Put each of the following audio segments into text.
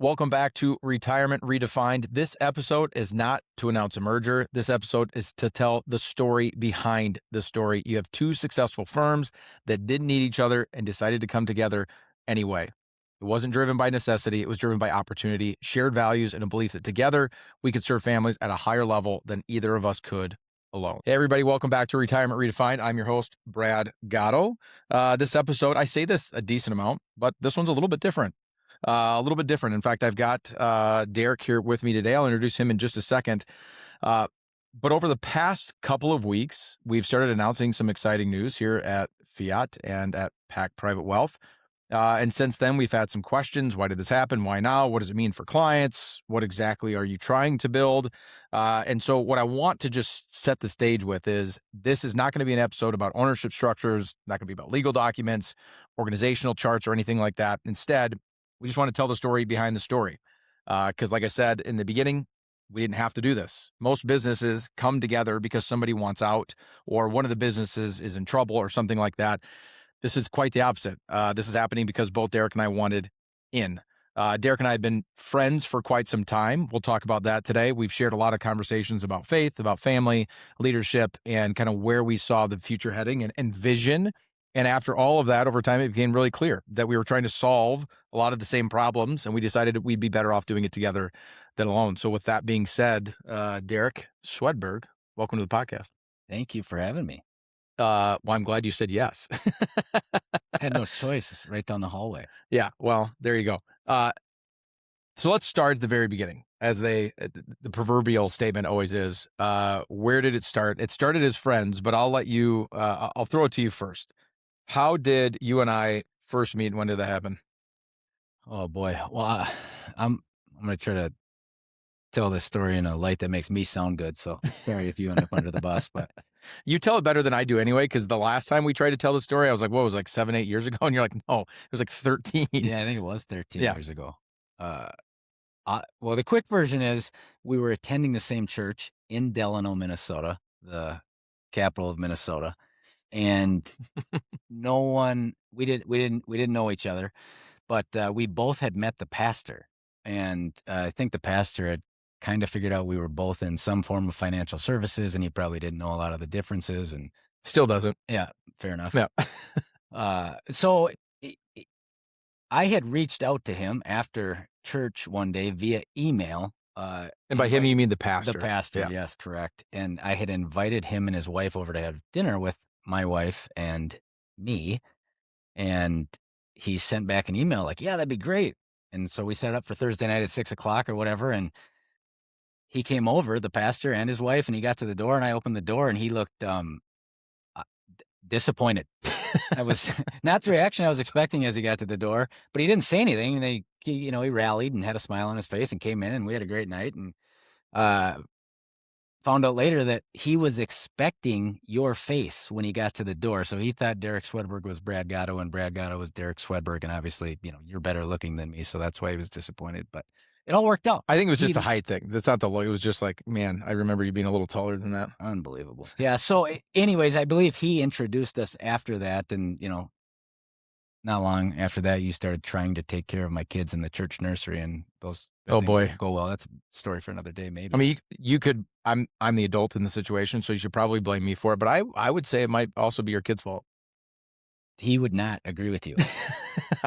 Welcome back to Retirement Redefined. This episode is not to announce a merger. This episode is to tell the story behind the story. You have two successful firms that didn't need each other and decided to come together anyway. It wasn't driven by necessity. It was driven by opportunity, shared values, and a belief that together we could serve families at a higher level than either of us could alone. Hey, everybody. Welcome back to Retirement Redefined. I'm your host, Brad Gotto. This episode, I say this a decent amount, but this one's a little bit different. In fact, I've got Derek here with me today. I'll introduce him in just a second. But over the past couple of weeks, we've started announcing some exciting news here at Fiat and at Pac Private Wealth. And since then, we've had some questions. Why did this happen? Why now? What does it mean for clients? What exactly are you trying to build? And so what I want to just set the stage with is this is not going to be an episode about ownership structures, not going to be about legal documents, organizational charts, or anything like that. Instead, we just want to tell the story behind the story. Because like I said in the beginning, we didn't have to do this. Most businesses come together because somebody wants out or one of the businesses is in trouble or something like that. This is quite the opposite. This is happening because both Derek and I wanted in. Derek and I have been friends for quite some time. We'll talk about that today. We've shared a lot of conversations about faith, about family, leadership, and kind of where we saw the future heading and vision. And after all of that, over time, it became really clear that we were trying to solve a lot of the same problems, and we decided we'd be better off doing it together than alone. So with that being said, Derek Swedberg, welcome to the podcast. Thank you for having me. Well, I'm glad you said yes. I had no choice. It's right down the hallway. Yeah, well, there you go. So let's start at the very beginning, as the proverbial statement always is. Where did it start? It started as friends, but I'll let you, I'll throw it to you first. How did you and I first meet? When did that happen? Oh boy. Well, I'm going to try to tell this story in a light that makes me sound good. So sorry if you end up under the bus, but You tell it better than I do anyway, because the last time we tried to tell the story, I was like, what was it, like 7, 8 years ago? And you're like, no, it was like 13. yeah, I think it was 13 Yeah. years ago. Well, the quick version is we were attending the same church in Delano, Minnesota, the capital of Minnesota, and we didn't know each other, but we both had met the pastor, and I think the pastor had kind of figured out we were both in some form of financial services, and he probably didn't know a lot of the differences. And Still doesn't. yeah, fair enough. Yeah. So I had reached out to him after church one day via email. And by him, you mean the pastor? The pastor, Yeah. yes, correct. And I had invited him and his wife over to have dinner with my wife and me. And he sent back an email like, yeah, that'd be great. And so we set it up for Thursday night at 6:00 or whatever. And he came over, the pastor and his wife, and he got to the door, and I opened the door, and he looked disappointed. That was not the reaction I was expecting as he got to the door, but he didn't say anything. And he rallied and had a smile on his face and came in, and we had a great night. And found out later that he was expecting your face when he got to the door. So he thought Derek Swedberg was Brad Gotto and Brad Gotto was Derek Swedberg. And obviously, you're better looking than me. So that's why he was disappointed, but it all worked out. I think it was just the height thing. That's not the look. It was just like, man, I remember you being a little taller than that. Unbelievable. Yeah. So anyways, I believe he introduced us after that. And, not long after that, you started trying to take care of my kids in the church nursery, and those. Oh boy. Go well. That's a story for another day, maybe. I mean, you could, I'm the adult in the situation, so you should probably blame me for it. But I would say it might also be your kid's fault. He would not agree with you.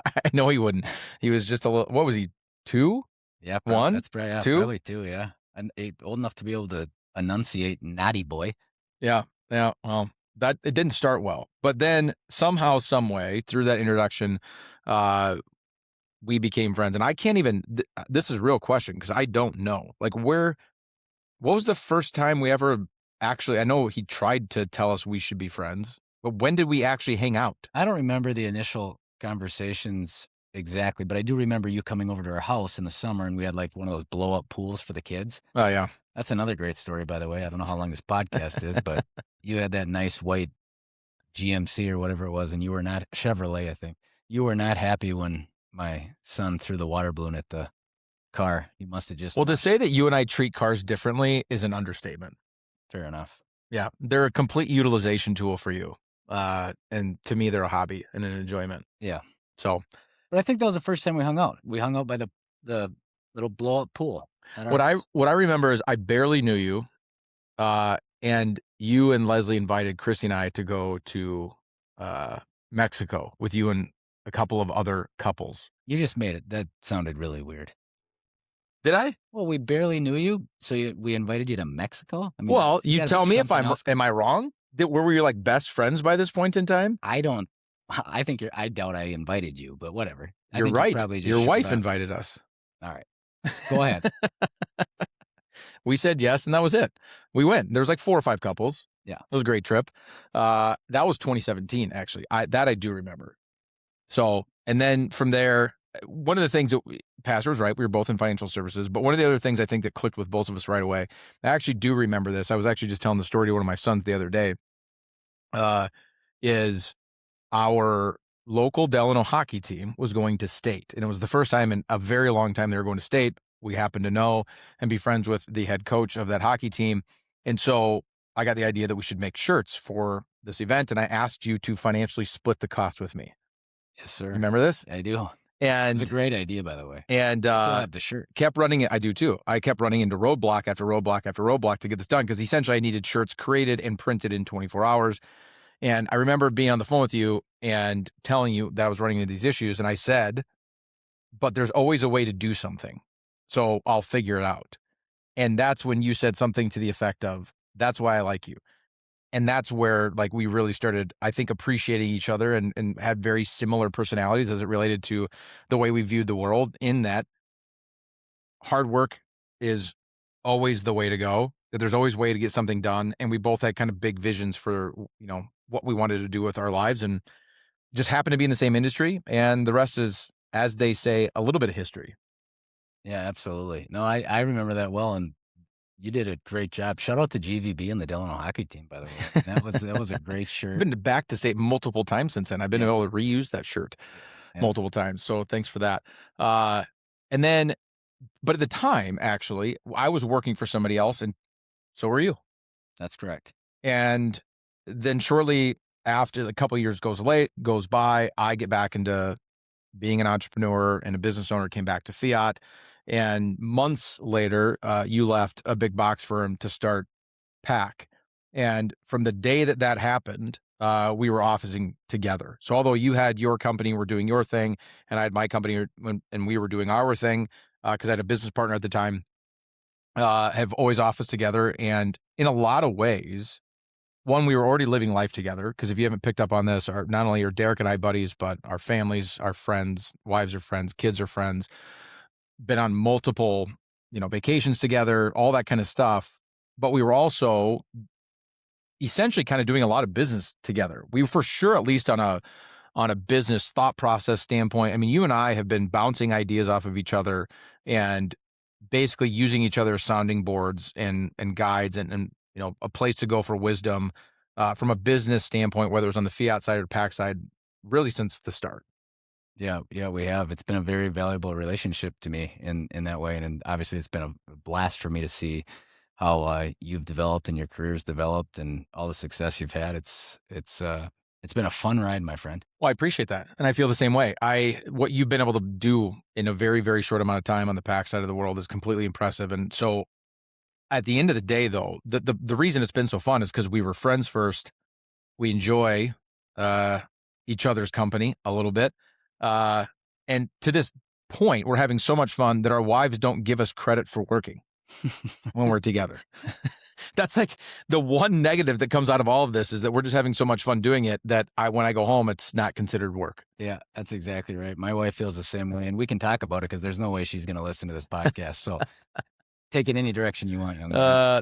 I know he wouldn't. He was just a little, what was he, 2? Yeah. One? That's probably, 2? Probably 2, yeah. And old enough to be able to enunciate naughty boy. Yeah. Yeah. Well, that it didn't start well. But then somehow, some way, through that introduction, we became friends. And I can't even, this is a real question because I don't know. Like what was the first time we ever actually, I know he tried to tell us we should be friends, but when did we actually hang out? I don't remember the initial conversations exactly, but I do remember you coming over to our house in the summer, and we had like one of those blow up pools for the kids. Oh, yeah. That's another great story, by the way. I don't know how long this podcast is, but you had that nice white GMC or whatever it was, and you were not, Chevrolet, I think. You were not happy when my son threw the water balloon at the car. You must have just... Well, to say that you and I treat cars differently is an understatement. Fair enough. Yeah. They're a complete utilization tool for you. And to me, they're a hobby and an enjoyment. Yeah. So... But I think that was the first time we hung out. We hung out by the little blow up pool at our What I house. what I remember is I barely knew you, and you and Leslie invited Chrissy and I to go to uh, Mexico with you and a couple of other couples. You just made it. That sounded really weird. Did I? Well, we barely knew you, so we invited you to Mexico. I mean, Well, you you got to be tell me if something else. am I wrong? Were we like best friends by this point in time? I don't. I think you're. I doubt I invited you, but whatever. I You're think you right. probably just Your showed wife up. invited us. All right, go ahead. We said yes, and that was it. We went. There was like 4 or 5 couples. Yeah. It was a great trip. That was 2017, actually. I do remember. So, and then from there, one of the things that Pastor was right. We were both in financial services, but one of the other things I think that clicked with both of us right away. I actually do remember this. I was actually just telling the story to one of my sons the other day. Is our local Delano hockey team was going to state, and it was the first time in a very long time they were going to state. We happened to know and be friends with the head coach of that hockey team, and so I got the idea that we should make shirts for this event, and I asked you to financially split the cost with me. Yes, sir. Remember this? I do. And it was a great idea, by the way. And still have the shirt. Kept running it. I do too. I kept running into roadblock after roadblock after roadblock to get this done because essentially I needed shirts created and printed in 24 hours. And I remember being on the phone with you and telling you that I was running into these issues. And I said, but there's always a way to do something. So I'll figure it out. And that's when you said something to the effect of, that's why I like you. And that's where like we really started, I think, appreciating each other and had very similar personalities as it related to the way we viewed the world, in that hard work is always the way to go, that there's always a way to get something done. And we both had kind of big visions for, what we wanted to do with our lives, and just happened to be in the same industry. And the rest is, as they say, a little bit of history. Yeah, absolutely. No, I remember that well, and you did a great job. Shout out to GVB and the Delano hockey team, by the way. That was a great shirt. I've been back to state multiple times since then. I've been able to reuse that shirt multiple times. So thanks for that. And then, but at the time, actually, I was working for somebody else, and so were you. That's correct. And then shortly after, a couple of years goes by, I get back into being an entrepreneur and a business owner, came back to Fiat. And months later, you left a big box firm to start Pack. And from the day that happened, we were officing together. So although you had your company, were doing your thing, and I had my company, and we were doing our thing, because I had a business partner at the time, have always officed together. And in a lot of ways, one, we were already living life together, because if you haven't picked up on this, not only are Derek and I buddies, but our families are friends, wives are friends, kids are friends, been on multiple, vacations together, all that kind of stuff. But we were also essentially kind of doing a lot of business together. We for sure, at least on a business thought process standpoint. I mean, you and I have been bouncing ideas off of each other and basically using each other as sounding boards and guides and a place to go for wisdom from a business standpoint, whether it's on the Fiat side or Pack side, really since the start. Yeah, we have. It's been a very valuable relationship to me in that way, and obviously it's been a blast for me to see how you've developed and your career's developed and all the success you've had. It's been a fun ride, my friend. Well, I appreciate that, and I feel the same way. What you've been able to do in a very, very short amount of time on the Pack side of the world is completely impressive. And so, at the end of the day, though, the reason it's been so fun is because we were friends first. We enjoy each other's company a little bit, and to this point, we're having so much fun that our wives don't give us credit for working when we're together. That's like the one negative that comes out of all of this, is that we're just having so much fun doing it that when I go home, it's not considered work. Yeah, that's exactly right. My wife feels the same way, and we can talk about it because there's no way she's going to listen to this podcast. So take it any direction you want.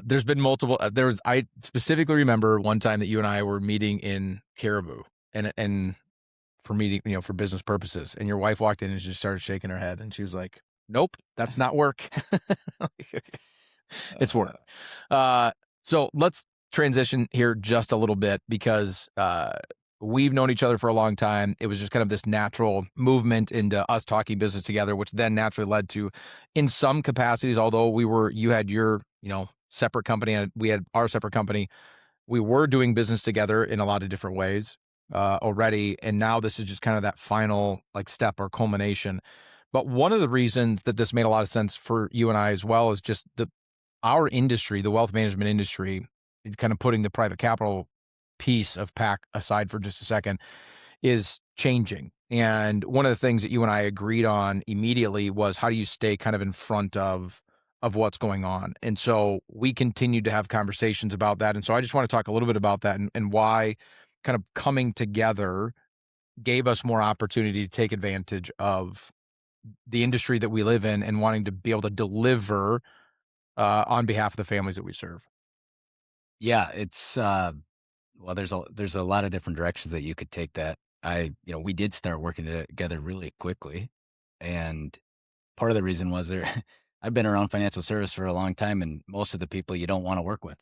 There's been multiple. I specifically remember one time that you and I were meeting in Caribou, and for meeting, for business purposes, and your wife walked in and just started shaking her head, and she was like, "Nope, that's not work." It's work. So let's transition here just a little bit, because we've known each other for a long time. It was just kind of this natural movement into us talking business together, which then naturally led to, in some capacities, although you had your, separate company and we had our separate company, we were doing business together in a lot of different ways already. And now this is just kind of that final step or culmination. But one of the reasons that this made a lot of sense for you and I as well is just our industry, the wealth management industry, kind of putting the private capital piece of PAC aside for just a second, is changing. And one of the things that you and I agreed on immediately was how do you stay kind of in front of what's going on. And so we continued to have conversations about that. And so I just want to talk a little bit about that and why kind of coming together gave us more opportunity to take advantage of the industry that we live in and wanting to be able to deliver on behalf of the families that we serve. Yeah, it's well, there's a lot of different directions that you could take that. We did start working together really quickly, and part of the reason was there. I've been around financial service for a long time, and most of the people you don't want to work with.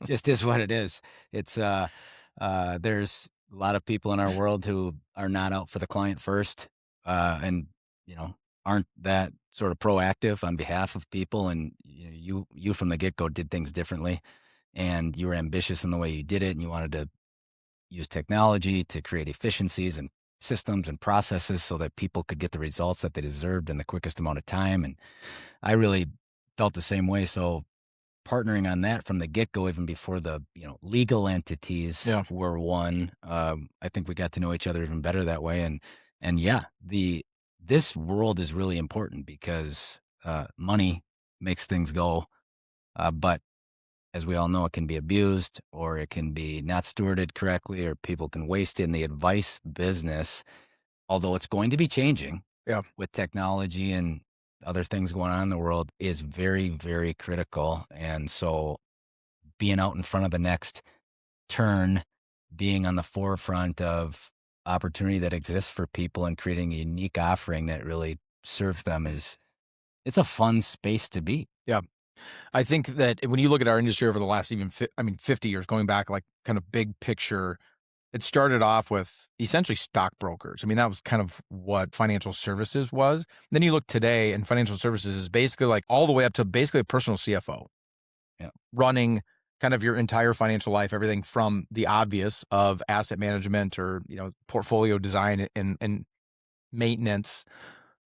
Just is what it is. It's there's a lot of people in our world who are not out for the client first, and you know aren't that sort of proactive on behalf of people. And you from the get go did things differently, and you were ambitious in the way you did it, and you wanted to use technology to create efficiencies and systems and processes so that people could get the results that they deserved in the quickest amount of time. And I really felt the same way. So partnering on that from the get-go, even before the legal entities Yeah. were one, I think we got to know each other even better that way. And yeah, this world is really important because money makes things go, but as we all know, it can be abused, or it can be not stewarded correctly, or people can waste it in the advice business. Although it's going to be changing Yeah. with technology and other things going on in the world, is very, very critical. And so being out in front of the next turn, being on the forefront of opportunity that exists for people and creating a unique offering that really serves them, it's a fun space to be. Yeah. I think that when you look at our industry over the last even 50 years, going back like kind of big picture, it started off with essentially stockbrokers. I mean, that was kind of what financial services was. Then you look today, and financial services is basically like all the way up to basically a personal CFO Yeah. running kind of your entire financial life, everything from the obvious of asset management or, portfolio design and maintenance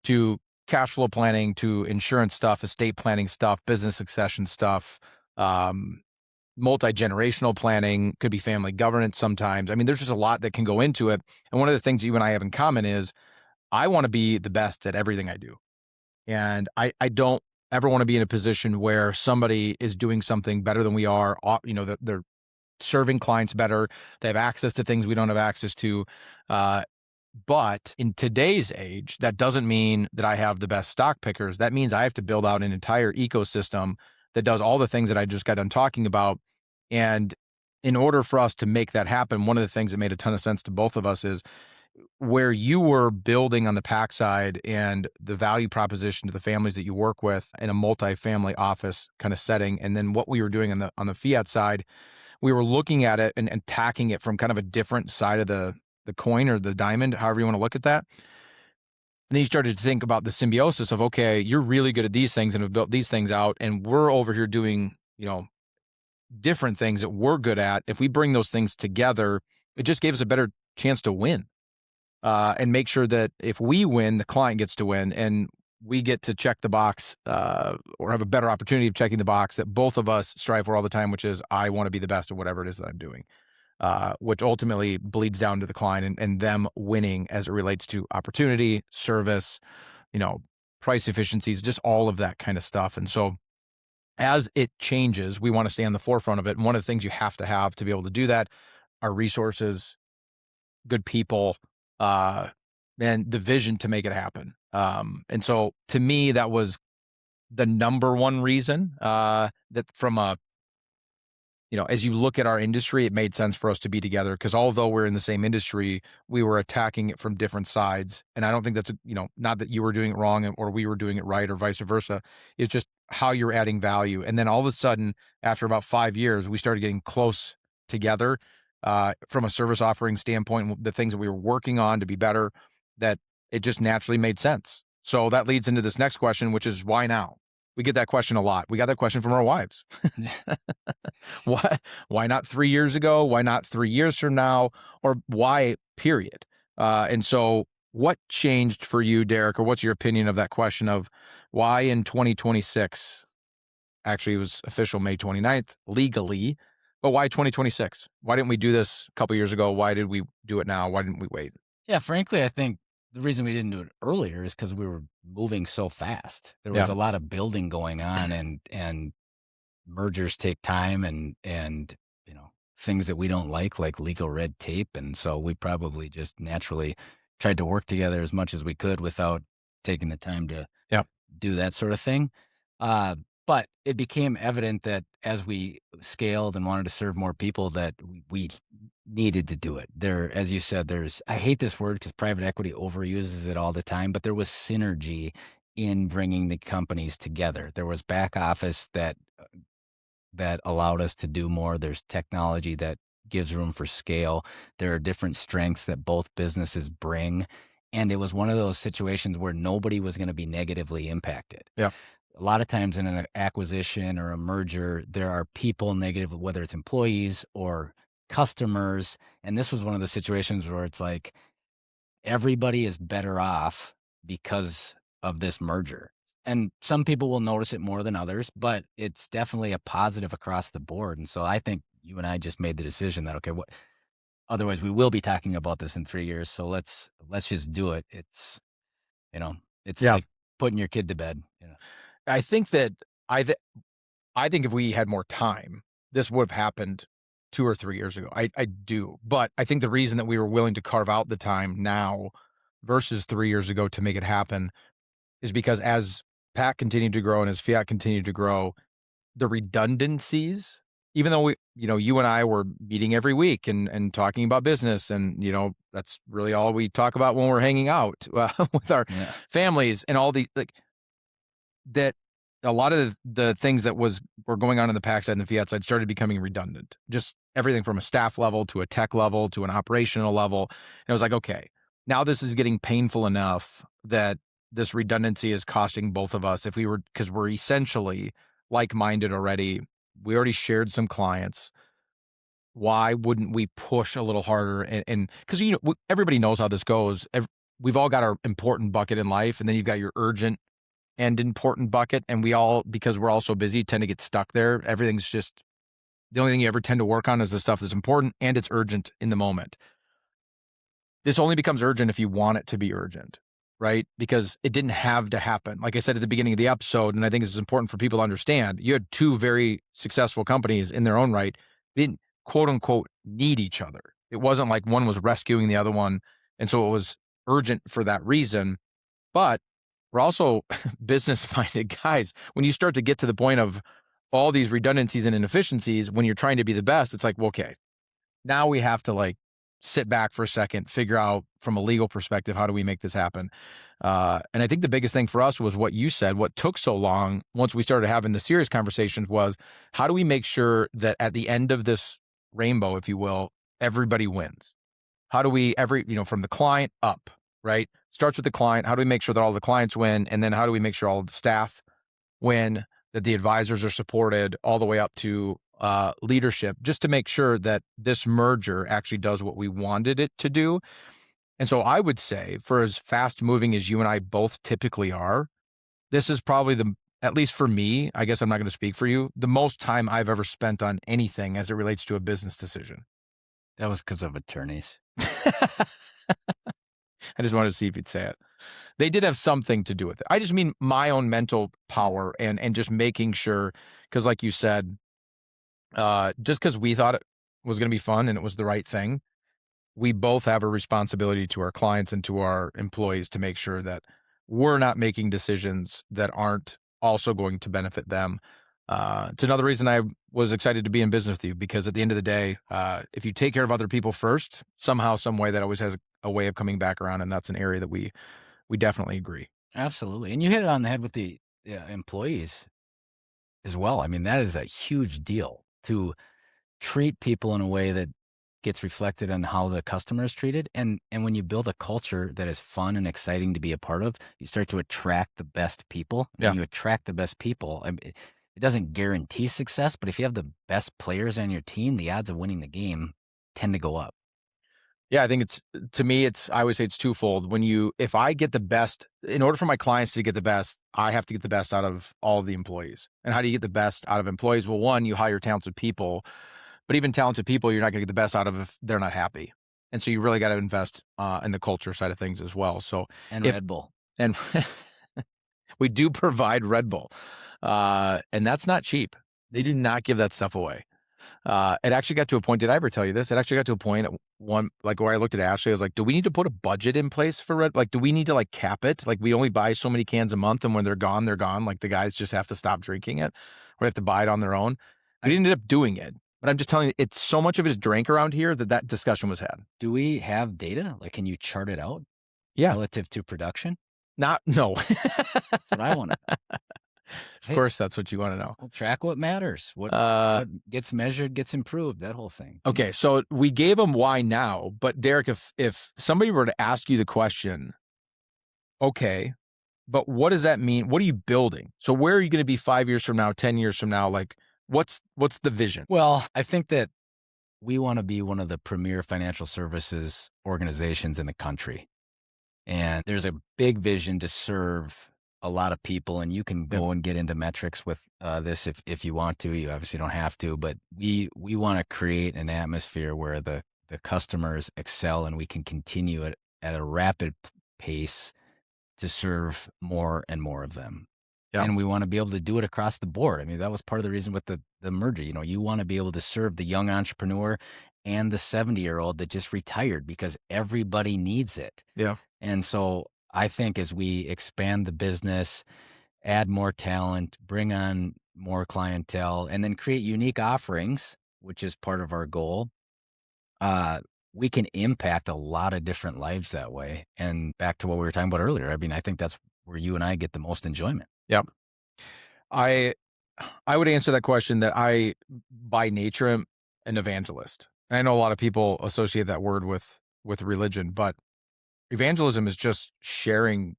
to cash flow planning to insurance stuff, estate planning stuff, business succession stuff, um, multi-generational planning, could be family governance sometimes. I mean, there's just a lot that can go into it. And one of the things you and I have in common is I want to be the best at everything I do. And I don't ever want to be in a position where somebody is doing something better than we are, that they're serving clients better. They have access to things we don't have access to. Uh, but in today's age, that doesn't mean that I have the best stock pickers. That means I have to build out an entire ecosystem that does all the things that I just got done talking about. And in order for us to make that happen, one of the things that made a ton of sense to both of us is where you were building on the PAC side and the value proposition to the families that you work with in a multifamily office kind of setting. And then what we were doing on the Fiat side, we were looking at it and attacking it from kind of a different side of the coin or the diamond, however you want to look at that. And then you started to think about the symbiosis of, okay, you're really good at these things and have built these things out. And we're over here doing, different things that we're good at. If we bring those things together, it just gave us a better chance to win and make sure that if we win, the client gets to win and we get to check the box or have a better opportunity of checking the box that both of us strive for all the time, which is I want to be the best at whatever it is that I'm doing. Which ultimately bleeds down to the client and them winning as it relates to opportunity, service, price efficiencies, just all of that kind of stuff. And so as it changes, we want to stay on the forefront of it. And one of the things you have to be able to do that are resources, good people, and the vision to make it happen. And so to me, that was the number one reason that from a as you look at our industry, it made sense for us to be together because although we're in the same industry, we were attacking it from different sides. And I don't think that's, not that you were doing it wrong or we were doing it right or vice versa. It's just how you're adding value. And then all of a sudden, after about 5 years, we started getting close together from a service offering standpoint, the things that we were working on to be better, that it just naturally made sense. So that leads into this next question, which is why now? We get that question a lot. We got that question from our wives. Why not 3 years ago? Why not 3 years from now? Or why, period? And so What changed for you, Derek, or what's your opinion of that question of why in 2026? Actually, it was official May 29th legally, but why 2026? Why didn't we do this a couple years ago? Why did we do it now? Why didn't we wait? Yeah, frankly, I think the reason we didn't do it earlier is because we were moving so fast. There was Yeah. a lot of building going on, and mergers take time, and things that we don't like legal red tape, and so we probably just naturally tried to work together as much as we could without taking the time to Yeah. do that sort of thing. Uh, but it became evident that as we scaled and wanted to serve more people, that we needed to do it. There, as you said, I hate this word because private equity overuses it all the time, but there was synergy in bringing the companies together. There was back office that allowed us to do more. There's technology that gives room for scale. There are different strengths that both businesses bring. And it was one of those situations where nobody was going to be negatively impacted. Yeah. A lot of times in an acquisition or a merger, there are people negative, whether it's employees or customers. And this was one of the situations where it's like everybody is better off because of this merger. And some people will notice it more than others, but it's definitely a positive across the board. And so I think you and I just made the decision that, okay, otherwise we will be talking about this in 3 years. So let's just do it. It's Yeah. like putting your kid to bed. I think that I think if we had more time, this would have happened 2 or 3 years ago. I do. But I think the reason that we were willing to carve out the time now versus 3 years ago to make it happen is because as Pat continued to grow and as Fiat continued to grow, the redundancies, even though you and I were meeting every week and talking about business, and that's really all we talk about when we're hanging out with our families and all the that a lot of the things that were going on in the PAC side and the Fiat side started becoming redundant. Just everything from a staff level to a tech level to an operational level. And I was like, okay, now this is getting painful enough that this redundancy is costing both of us because we're essentially like-minded already. We already shared some clients. Why wouldn't we push a little harder? And because everybody knows how this goes. We've all got our important bucket in life, and then you've got your urgent and important bucket. And we all, because we're all so busy, tend to get stuck there. Everything's just the only thing you ever tend to work on is the stuff that's important and it's urgent in the moment. This only becomes urgent if you want it to be urgent, right? Because it didn't have to happen. Like I said at the beginning of the episode, and I think this is important for people to understand, you had two very successful companies in their own right. They didn't quote unquote need each other. It wasn't like one was rescuing the other one. And so it was urgent for that reason. But we're also business-minded guys. When you start to get to the point of all these redundancies and inefficiencies, when you're trying to be the best, it's like, well, okay, now we have to sit back for a second, figure out from a legal perspective, how do we make this happen? And I think the biggest thing for us was what you said. What took so long once we started having the serious conversations was, how do we make sure that at the end of this rainbow, if you will, everybody wins? How do we from the client up, right? Starts with the client. How do we make sure that all the clients win? And then how do we make sure all of the staff win, that the advisors are supported all the way up to leadership, just to make sure that this merger actually does what we wanted it to do. And so I would say, for as fast moving as you and I both typically are, this is probably at least for me, I guess I'm not going to speak for you, the most time I've ever spent on anything as it relates to a business decision. That was because of attorneys. I just wanted to see if you'd say it. They did have something to do with it. I just mean my own mental power and just making sure, because like you said, just because we thought it was going to be fun and it was the right thing, we both have a responsibility to our clients and to our employees to make sure that we're not making decisions that aren't also going to benefit them. It's another reason I was excited to be in business with you, because at the end of the day, if you take care of other people first, somehow, some way, that always has a way of coming back around. And that's an area that we definitely agree. Absolutely. And you hit it on the head with the employees as well. I mean, that is a huge deal, to treat people in a way that gets reflected on how the customer is treated. And when you build a culture that is fun and exciting to be a part of, you start to attract the best people. Yeah. When you attract the best people, I mean, it doesn't guarantee success, but if you have the best players on your team, the odds of winning the game tend to go up. Yeah, I think to me, I always say it's twofold. If I get the best, in order for my clients to get the best, I have to get the best out of all of the employees. And how do you get the best out of employees? Well, one, you hire talented people, but even talented people, you're not going to get the best out of if they're not happy. And so you really got to invest in the culture side of things as well. So And if, Red Bull. and we do provide Red Bull, and that's not cheap. They do not give that stuff away. It actually got to a point. Did I ever tell you this? It actually got to a point where I looked at Ashley. I was like, do we need to put a budget in place for Red? Like, do we need to cap it? Like, we only buy so many cans a month, and when they're gone, they're gone. Like, the guys just have to stop drinking it, or have to buy it on their own. We ended up doing it, but I'm just telling you, it's so much of it is drank around here that discussion was had. Do we have data? Like, can you chart it out? Yeah. Relative to production? No. That's what I want to know. Of course, that's what you want to know. Well, track what matters. What gets measured gets improved, that whole thing. Okay, so we gave them why now, but Derek, if somebody were to ask you the question, okay, but what does that mean? What are you building? So where are you going to be 5 years from now, 10 years from now? Like, what's the vision? Well, I think that we want to be one of the premier financial services organizations in the country. And there's a big vision to serve a lot of people, and you can go and get into metrics with this if you want to. You obviously don't have to, but we want to create an atmosphere where the customers excel, and we can continue at a rapid pace to serve more and more of them. Yeah. And we want to be able to do it across the board. I mean, that was part of the reason with the merger. You want to be able to serve the young entrepreneur and the 70-year-old that just retired, because everybody needs it. Yeah. And so I think as we expand the business, add more talent, bring on more clientele, and then create unique offerings, which is part of our goal, we can impact a lot of different lives that way. And back to what we were talking about earlier, I mean, I think that's where you and I get the most enjoyment. Yeah. I would answer that question that I, by nature, am an evangelist. I know a lot of people associate that word with religion, but evangelism is just sharing,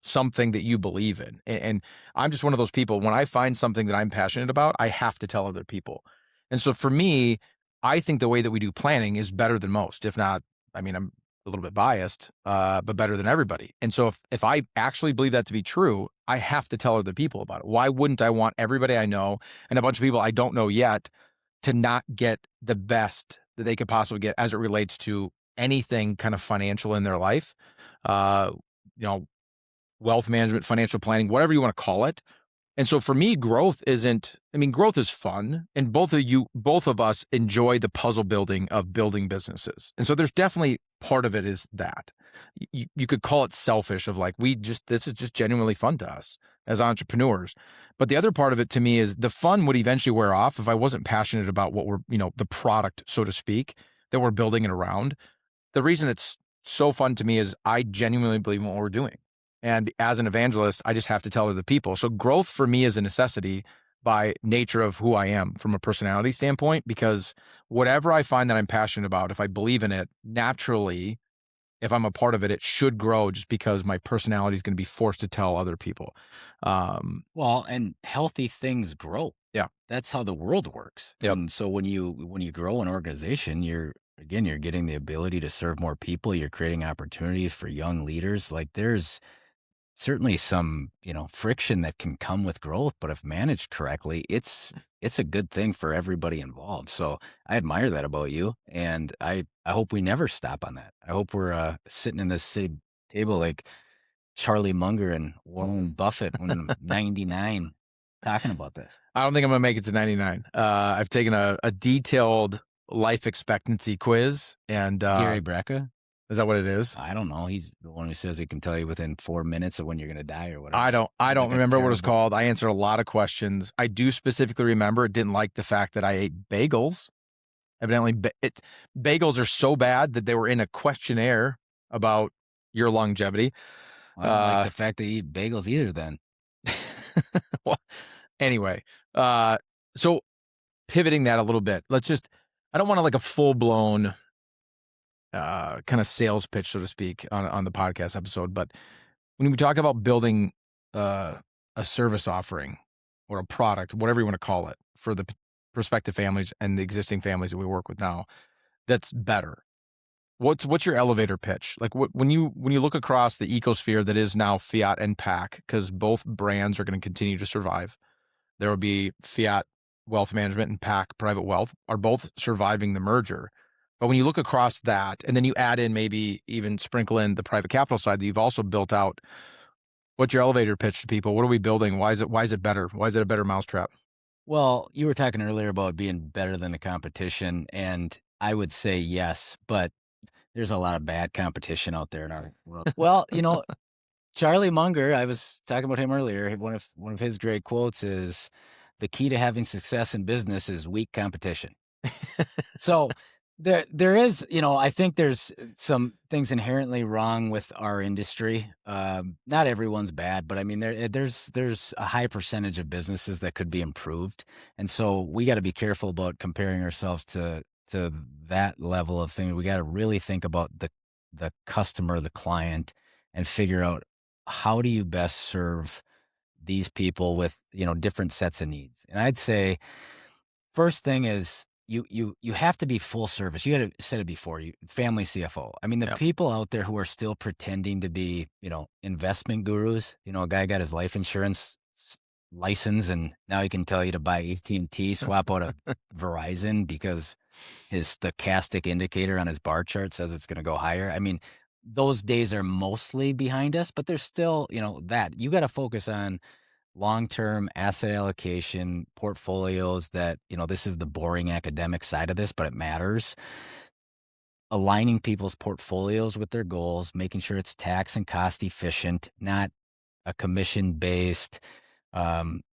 something that you believe in. And I'm just one of those people. When I find something that I'm passionate about, I have to tell other people. And so for me, I think the way that we do planning is better than most, if not, I mean, I'm a little bit biased, but better than everybody. And so if I actually believe that to be true, I have to tell other people about it. Why wouldn't I want everybody I know and a bunch of people I don't know yet to not get the best that they could possibly get as it relates to anything kind of financial in their life? Wealth management, financial planning, whatever you want to call it. And so for me, growth is fun. And both of us enjoy the puzzle building of building businesses. And so there's definitely part of it is that you could call it selfish of like, this is just genuinely fun to us as entrepreneurs. But the other part of it to me is the fun would eventually wear off if I wasn't passionate about what we're, the product, so to speak, that we're building it around. The reason it's so fun to me is I genuinely believe in what we're doing. And as an evangelist, I just have to tell other people. So growth for me is a necessity by nature of who I am from a personality standpoint, because whatever I find that I'm passionate about, if I believe in it, naturally, if I'm a part of it, it should grow just because my personality is going to be forced to tell other people. Well, and healthy things grow. Yeah. That's how the world works. Yep. And so when you grow an organization, you're getting the ability to serve more people. You're creating opportunities for young leaders. Like there's certainly some, friction that can come with growth, but if managed correctly, it's a good thing for everybody involved. So I admire that about you, and I hope we never stop on that. I hope we're sitting in this same table like Charlie Munger and Warren Buffett when 99 talking about this. I don't think I'm going to make it to 99. I've taken a detailed life expectancy quiz, and Gary Brecka. Is that what it is? I don't know. He's the one who says he can tell you within 4 minutes of when you're going to die or whatever. I don't remember what it's called. I answered a lot of questions. I do specifically remember didn't like the fact that I ate bagels. Evidently, bagels are so bad that they were in a questionnaire about your longevity. I don't like the fact that you eat bagels either then. Well, anyway, so pivoting that a little bit, I don't want to like a full-blown kind of sales pitch, so to speak, on the podcast episode. But when we talk about building a service offering or a product, whatever you want to call it, for the prospective families and the existing families that we work with now, that's better? What's your elevator pitch? Like when you look across the ecosphere that is now Fiat and PAC, because both brands are going to continue to survive. There will be Fiat Wealth Management and PAC Private Wealth are both surviving the merger. But when you look across that, and then you add in maybe even sprinkle in the private capital side that you've also built out, what's your elevator pitch to people? What are we building? Why is it better? Why is it a better mousetrap? Well, you were talking earlier about being better than the competition, and I would say yes, but there's a lot of bad competition out there in our world. Well, Charlie Munger, I was talking about him earlier. One of his great quotes is, "The key to having success in business is weak competition." So there is, I think there's some things inherently wrong with our industry. Not everyone's bad, but I mean there's a high percentage of businesses that could be improved, and so we got to be careful about comparing ourselves to that level of thing. We got to really think about the customer, the client, and figure out how do you best serve these people with different sets of needs. And I'd say first thing is you have to be full service. You had said it before, you family CFO. I mean, the Yep. people out there who are still pretending to be, investment gurus. A guy got his life insurance license and now he can tell you to buy AT&T, swap out a Verizon because his stochastic indicator on his bar chart says it's going to go higher. I mean, those days are mostly behind us, but there's still, that you got to focus on long-term asset allocation portfolios that, this is the boring academic side of this, but it matters. Aligning people's portfolios with their goals, making sure it's tax and cost efficient, not a commission-based,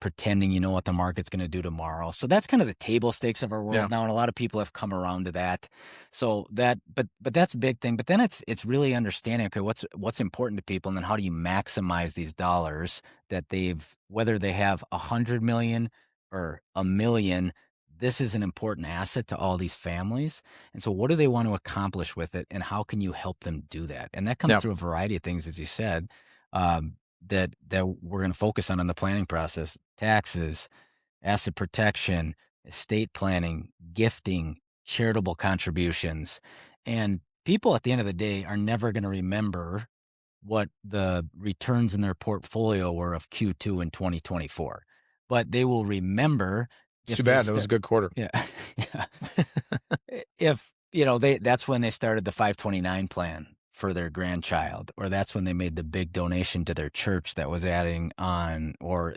pretending you know what the market's going to do tomorrow. So that's kind of the table stakes of our world Yeah. now, and a lot of people have come around to that. So but that's a big thing. But then it's really understanding, okay, what's important to people, and then how do you maximize these dollars that whether they have 100 million or a million. This is an important asset to all these families. And so what do they want to accomplish with it, and how can you help them do that? And that comes Yeah. through a variety of things, as you said. That we're going to focus on in the planning process: taxes, asset protection, estate planning, gifting, charitable contributions. And people at the end of the day are never going to remember what the returns in their portfolio were of Q2 in 2024, but they will remember It's if too they bad. That was start. a good quarter. Yeah. Yeah. If, that's when they started the 529 plan for their grandchild, or that's when they made the big donation to their church that was adding on, or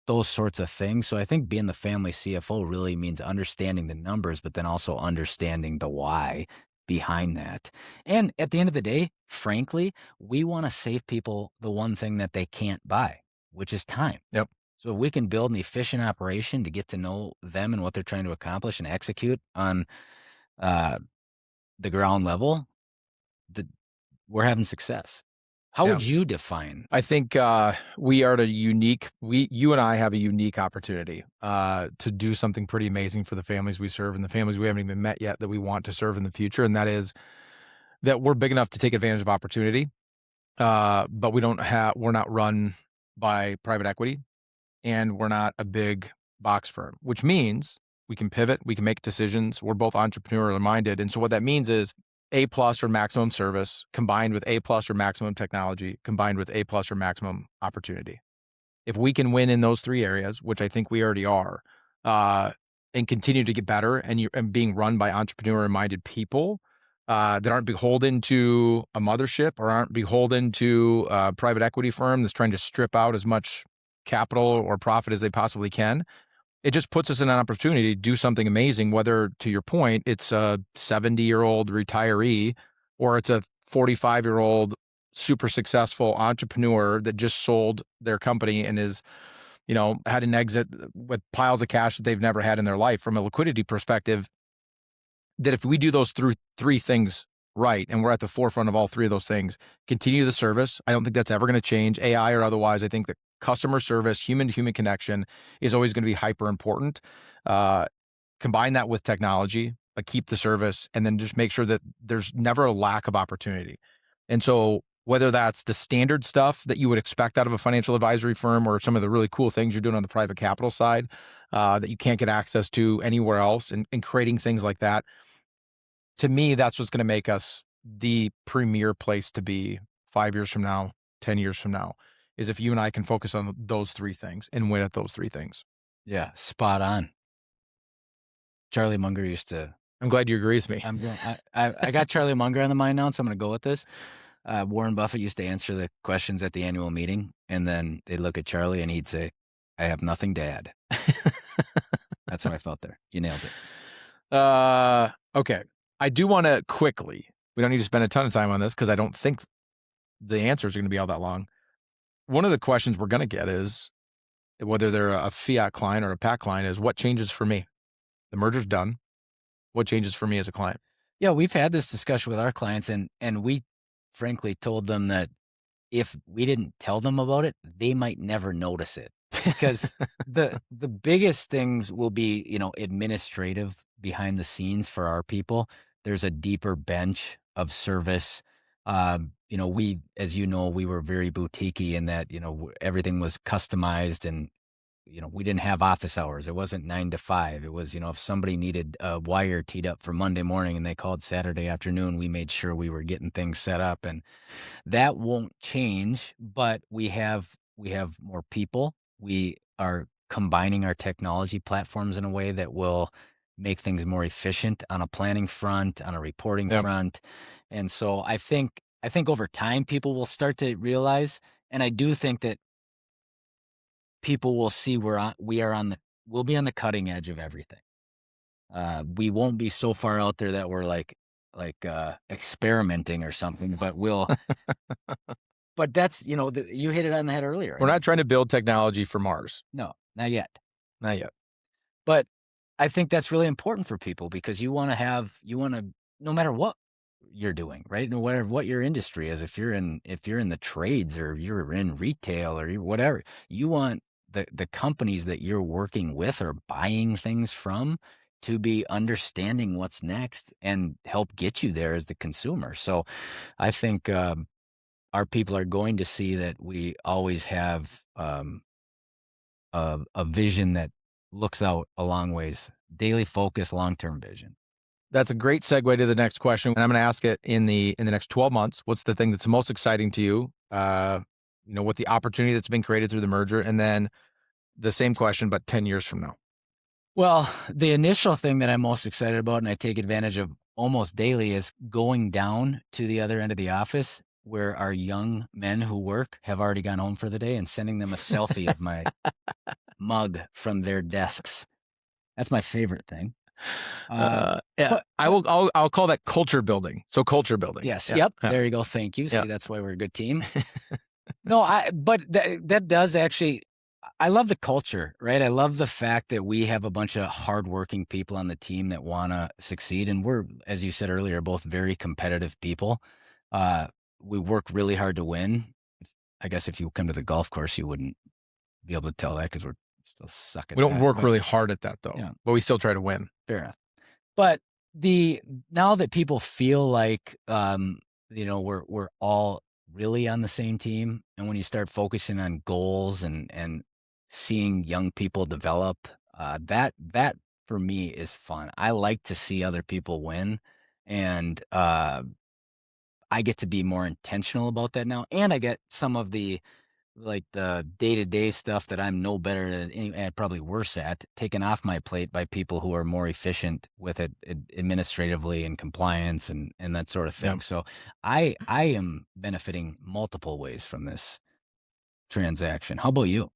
those sorts of things. So I think being the family CFO really means understanding the numbers, but then also understanding the why behind that. And at the end of the day, frankly, we want to save people the one thing that they can't buy, which is time. Yep. So if we can build an efficient operation to get to know them and what they're trying to accomplish and execute on uh, the ground level, the, we're having success. How Yeah. would you define? I think we are you and I have a unique opportunity to do something pretty amazing for the families we serve and the families we haven't even met yet that we want to serve in the future. And that is that we're big enough to take advantage of opportunity, but we're not run by private equity, and we're not a big box firm, which means we can pivot, we can make decisions. We're both entrepreneurial minded. And so what that means is A plus or maximum service combined with A plus or maximum technology combined with A plus or maximum opportunity. If we can win in those three areas, which I think we already are, uh, and continue to get better and being run by entrepreneur minded people that aren't beholden to a mothership or aren't beholden to a private equity firm that's trying to strip out as much capital or profit as they possibly can, it just puts us in an opportunity to do something amazing, whether, to your point, it's a 70-year-old retiree or it's a 45-year-old super successful entrepreneur that just sold their company and is, had an exit with piles of cash that they've never had in their life. From a liquidity perspective, that if we do those three things right, and we're at the forefront of all three of those things, continue the service. I don't think that's ever going to change, AI or otherwise. I think that customer service, human to human connection is always going to be hyper important. Combine that with technology, but keep the service, and then just make sure that there's never a lack of opportunity. And so whether that's the standard stuff that you would expect out of a financial advisory firm or some of the really cool things you're doing on the private capital side that you can't get access to anywhere else, and creating things like that, to me, that's what's going to make us the premier place to be 5 years from now, 10 years from now, is if you and I can focus on those three things and win at those three things. Yeah, spot on. Charlie Munger used to. I'm glad you agree with me. I got Charlie Munger on the mind now, so I'm going to go with this. Warren Buffett used to answer the questions at the annual meeting, and then they'd look at Charlie and he'd say, "I have nothing to add." That's how I felt there. You nailed it. Okay. I do want to quickly, we don't need to spend a ton of time on this because I don't think the answers are going to be all that long. One of the questions we're going to get is, whether they're a Fiat client or a PAC client, is what changes for me? The merger's done. What changes for me as a client? Yeah, we've had this discussion with our clients, and we frankly told them that if we didn't tell them about it, they might never notice it, because the biggest things will be, administrative behind the scenes for our people. There's a deeper bench of service. We, as you know, we were very boutiquey in that, everything was customized, and we didn't have office hours. It wasn't 9 to 5. It was, if somebody needed a wire teed up for Monday morning and they called Saturday afternoon, we made sure we were getting things set up, and that won't change. But we have more people. We are combining our technology platforms in a way that will make things more efficient on a planning front, on a reporting front. And so I think over time people will start to realize, and I do think that people will see we'll be on the cutting edge of everything. We won't be so far out there that we're like experimenting or something, but we'll. But that's, you hit it on the head earlier. We're not trying to build technology for Mars. No, not yet. Not yet. But I think that's really important for people, because you want to, no matter what you're doing, right? No matter what your industry is, if you're in the trades or you're in retail or whatever, you want the companies that you're working with or buying things from to be understanding what's next and help get you there as the consumer. So I think our people are going to see that we always have a vision that looks out a long ways, daily focus, long-term vision. That's a great segue to the next question. And I'm going to ask it in the next 12 months. What's the thing that's most exciting to you? What the opportunity that's been created through the merger, and then the same question, but 10 years from now. Well, the initial thing that I'm most excited about, and I take advantage of almost daily, is going down to the other end of the office where our young men who work have already gone home for the day, and sending them a selfie of my mug from their desks. That's my favorite thing. I'll call that culture building. So culture building. Yes. Yeah. Yep. Yeah. There you go. Thank you. See, that's why we're a good team. But that does actually, I love the culture, right? I love the fact that we have a bunch of hardworking people on the team that want to succeed. And we're, as you said earlier, both very competitive people. We work really hard to win. I guess if you come to the golf course, you wouldn't be able to tell that, because we're still suck at that. We don't work really hard at that, though. Yeah. But we still try to win. Fair enough. But now that people feel like, we're all really on the same team, and when you start focusing on goals and seeing young people develop, that for me is fun. I like to see other people win, and I get to be more intentional about that now, and I get some of the day-to-day stuff that I'm no better and probably worse at, taken off my plate by people who are more efficient with it administratively and compliance and that sort of thing. Yep. So I am benefiting multiple ways from this transaction. How about you?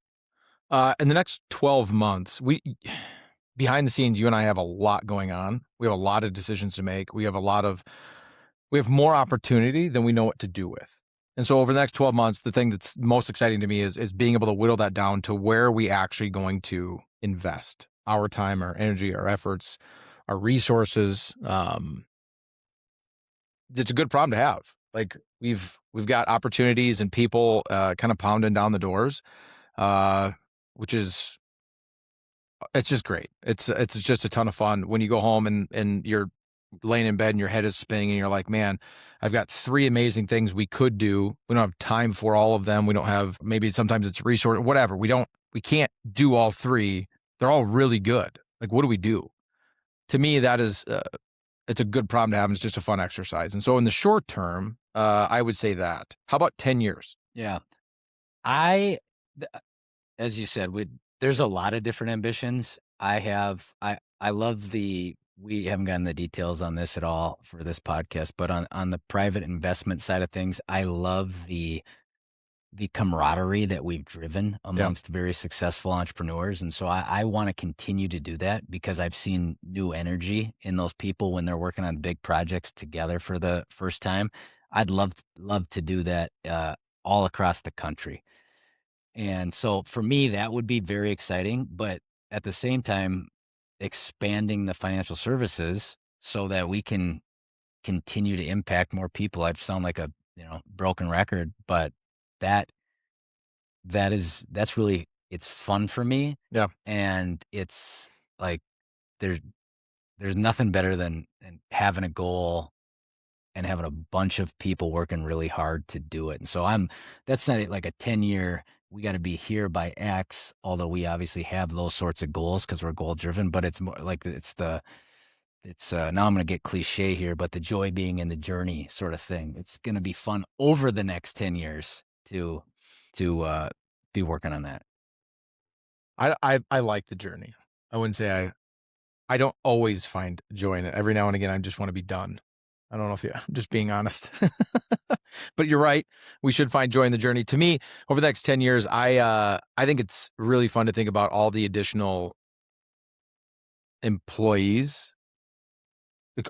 In the next 12 months, behind the scenes, you and I have a lot going on. We have a lot of decisions to make. We have more opportunity than we know what to do with. And so over the next 12 months, the thing that's most exciting to me is being able to whittle that down to where are we actually going to invest our time, our energy, our efforts, our resources. It's a good problem to have. Like we've got opportunities and people kind of pounding down the doors, which is, it's just great. It's just a ton of fun when you go home and you're laying in bed and your head is spinning and you're like, man, I've got 3 amazing things we could do. We don't have time for all of them. We don't have, maybe sometimes it's resource, whatever. We can't do all 3. They're all really good. Like, what do we do? To me, that is it's a good problem to have, and it's just a fun exercise. And so in the short term, I would say that. How about 10 years? Yeah. I, as you said, there's a lot of different ambitions. I love we haven't gotten the details on this at all for this podcast, but on the private investment side of things, I love the camaraderie that we've driven amongst very successful entrepreneurs. And so I want to continue to do that because I've seen new energy in those people when they're working on big projects together for the first time. I'd love to do that all across the country. And so for me, that would be very exciting. But at the same time, expanding the financial services so that we can continue to impact more people. I sound like a broken record, but that that's really, it's fun for me. Yeah. And it's like there's nothing better than having a goal and having a bunch of people working really hard to do it. And so that's not like a 10-year, we got to be here by X, although we obviously have those sorts of goals because we're goal driven, but it's more like now I'm going to get cliche here, but the joy being in the journey sort of thing. It's going to be fun over the next 10 years to be working on that. I like the journey. I wouldn't say I don't always find joy in it. Every now and again, I just want to be done. I don't know if I'm just being honest, but you're right. We should find joy in the journey. To me, over the next 10 years, I think it's really fun to think about all the additional employees,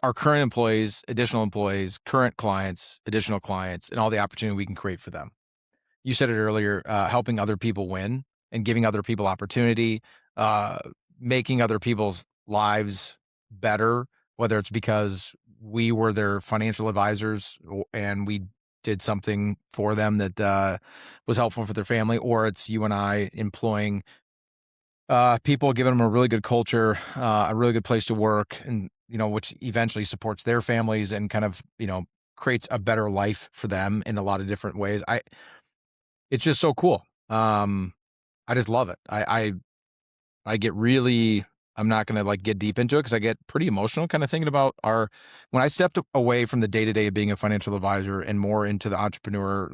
our current employees, additional employees, current clients, additional clients, and all the opportunity we can create for them. You said it earlier, helping other people win and giving other people opportunity, making other people's lives better, whether it's because we were their financial advisors and we did something for them that was helpful for their family, or it's you and I employing people, giving them a really good culture, a really good place to work, and which eventually supports their families and kind of creates a better life for them in a lot of different ways. It's just so cool. I just love it. I get really, I'm not going to like get deep into it because I get pretty emotional kind of thinking about when I stepped away from the day-to-day of being a financial advisor and more into the entrepreneur,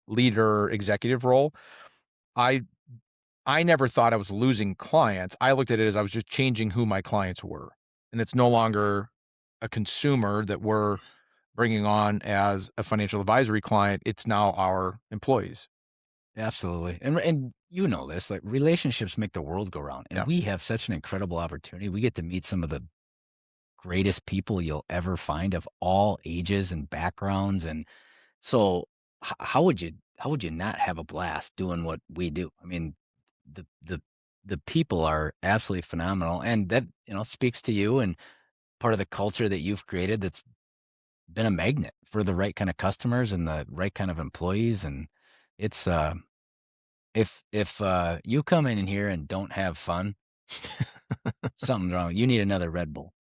leader, executive role. I never thought I was losing clients. I looked at it as I was just changing who my clients were. And it's no longer a consumer that we're bringing on as a financial advisory client. It's now our employees. Absolutely. And you know this, like relationships make the world go round. And Yeah. we have such an incredible opportunity. We get to meet some of the greatest people you'll ever find of all ages and backgrounds. And so how would you not have a blast doing what we do? I mean, the people are absolutely phenomenal. And that, speaks to you and part of the culture that you've created that's been a magnet for the right kind of customers and the right kind of employees. And it's if you come in here and don't have fun, something's wrong. You need another Red Bull.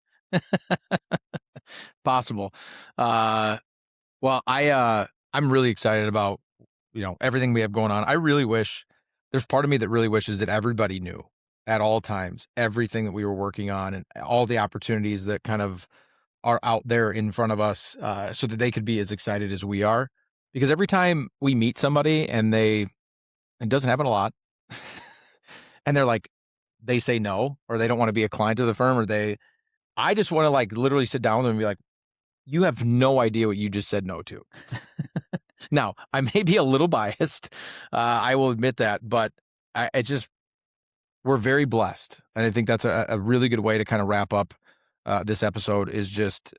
Possible. Well, I'm really excited about everything we have going on. I really wish, there's part of me that really wishes that everybody knew at all times everything that we were working on and all the opportunities that kind of are out there in front of us, so that they could be as excited as we are. Because every time we meet somebody and it doesn't happen a lot, and they say no, or they don't want to be a client of the firm, I just want to literally sit down with them and be like, you have no idea what you just said no to. Now, I may be a little biased. I will admit that, but we're very blessed. And I think that's a really good way to kind of wrap up this episode is just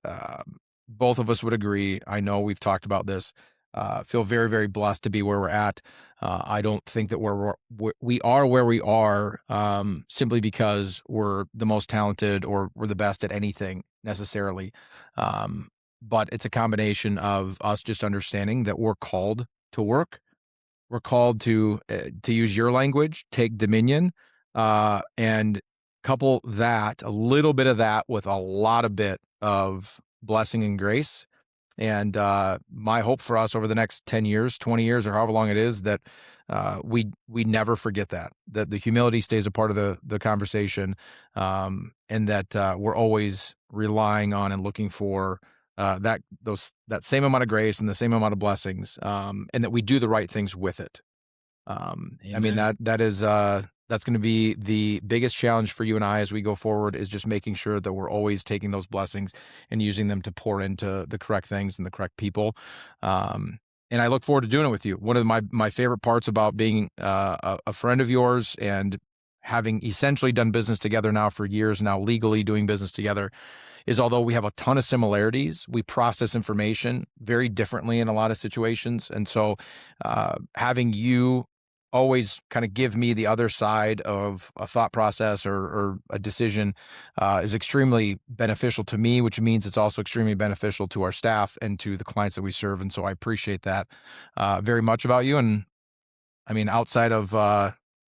both of us would agree. I know we've talked about this. Feel very, very blessed to be where we're at. I don't think that we are where we are simply because we're the most talented or we're the best at anything necessarily. But it's a combination of us just understanding that we're called to work. We're called to use your language, take dominion, and couple a little bit of that with a lot of bit of blessing and grace. And my hope for us over the next 10 years, 20 years, or however long it is, that we never forget that the humility stays a part of the conversation, and that we're always relying on and looking for that same amount of grace and the same amount of blessings, and that we do the right things with it. I mean, Amen. that is that's going to be the biggest challenge for you and I as we go forward, is just making sure that we're always taking those blessings and using them to pour into the correct things and the correct people. And I look forward to doing it with you. One of my favorite parts about being a friend of yours and having essentially done business together now for years, now legally doing business together, is although we have a ton of similarities, we process information very differently in a lot of situations. And so having you always kind of give me the other side of a thought process or a decision is extremely beneficial to me, which means it's also extremely beneficial to our staff and to the clients that we serve. And so I appreciate that very much about you. And I mean, outside of,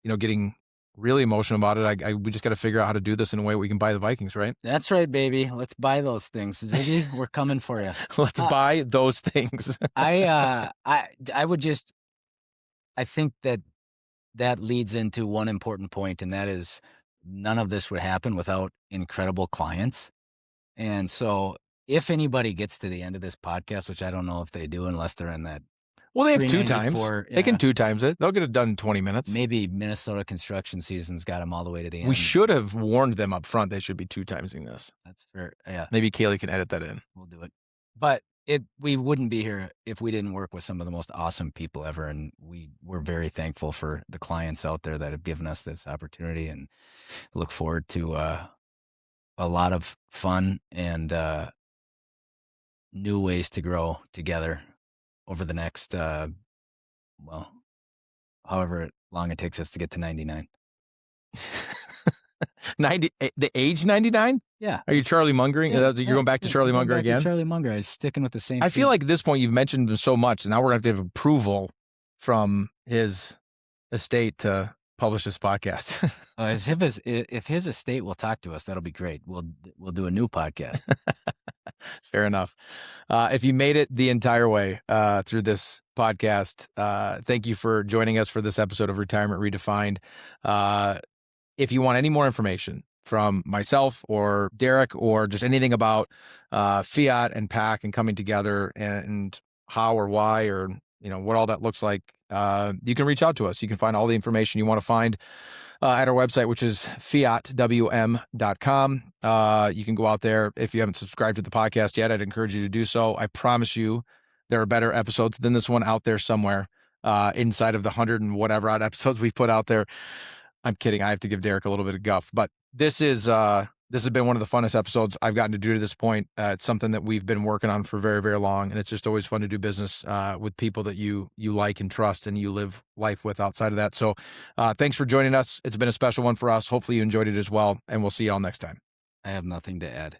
getting really emotional about it, we just got to figure out how to do this in a way we can buy the Vikings, right? That's right, baby. Let's buy those things. Ziggy, we're coming for you. Let's buy those things. I would just, I think that leads into one important point, and that is none of this would happen without incredible clients. And so if anybody gets to the end of this podcast, which I don't know if they do unless they're in that, Well, they have 2 times. 394, They can yeah. 2 times it. They'll get it done in 20 minutes. Maybe Minnesota construction season's got them all the way to the end. We should have warned them up front they should be 2 timesing this. That's fair. Yeah, Maybe Kaylee can edit that in. we'll do it. But we wouldn't be here if we didn't work with some of the most awesome people ever. And we're very thankful for the clients out there that have given us this opportunity, and look forward to a lot of fun and new ways to grow together over the next, however long it takes us to get to 99. 90, the age 99? Yeah. Are you Charlie Mungering? You're going back to Charlie Munger again? Charlie Munger. I was sticking with the same I feel like at this point you've mentioned him so much, and now we're going to have approval from his estate to publish this podcast. If his estate will talk to us, that'll be great. We'll do a new podcast. Fair enough. If you made it the entire way through this podcast, thank you for joining us for this episode of Retirement Redefined. If you want any more information from myself or Derek, or just anything about Fiat and PAC and coming together, and how or why, or what all that looks like, you can reach out to us. You can find all the information you want to find at our website, which is fiatwm.com. You can go out there. If you haven't subscribed to the podcast yet, I'd encourage you to do so. I promise you there are better episodes than this one out there somewhere, inside of the 100 and whatever odd episodes we put out there. I'm kidding. I have to give Derek a little bit of guff, but this has been one of the funnest episodes I've gotten to do to this point. It's something that we've been working on for very, very long, and it's just always fun to do business with people that you like and trust and you live life with outside of that. So thanks for joining us. It's been a special one for us. Hopefully you enjoyed it as well, and we'll see y'all next time. I have nothing to add.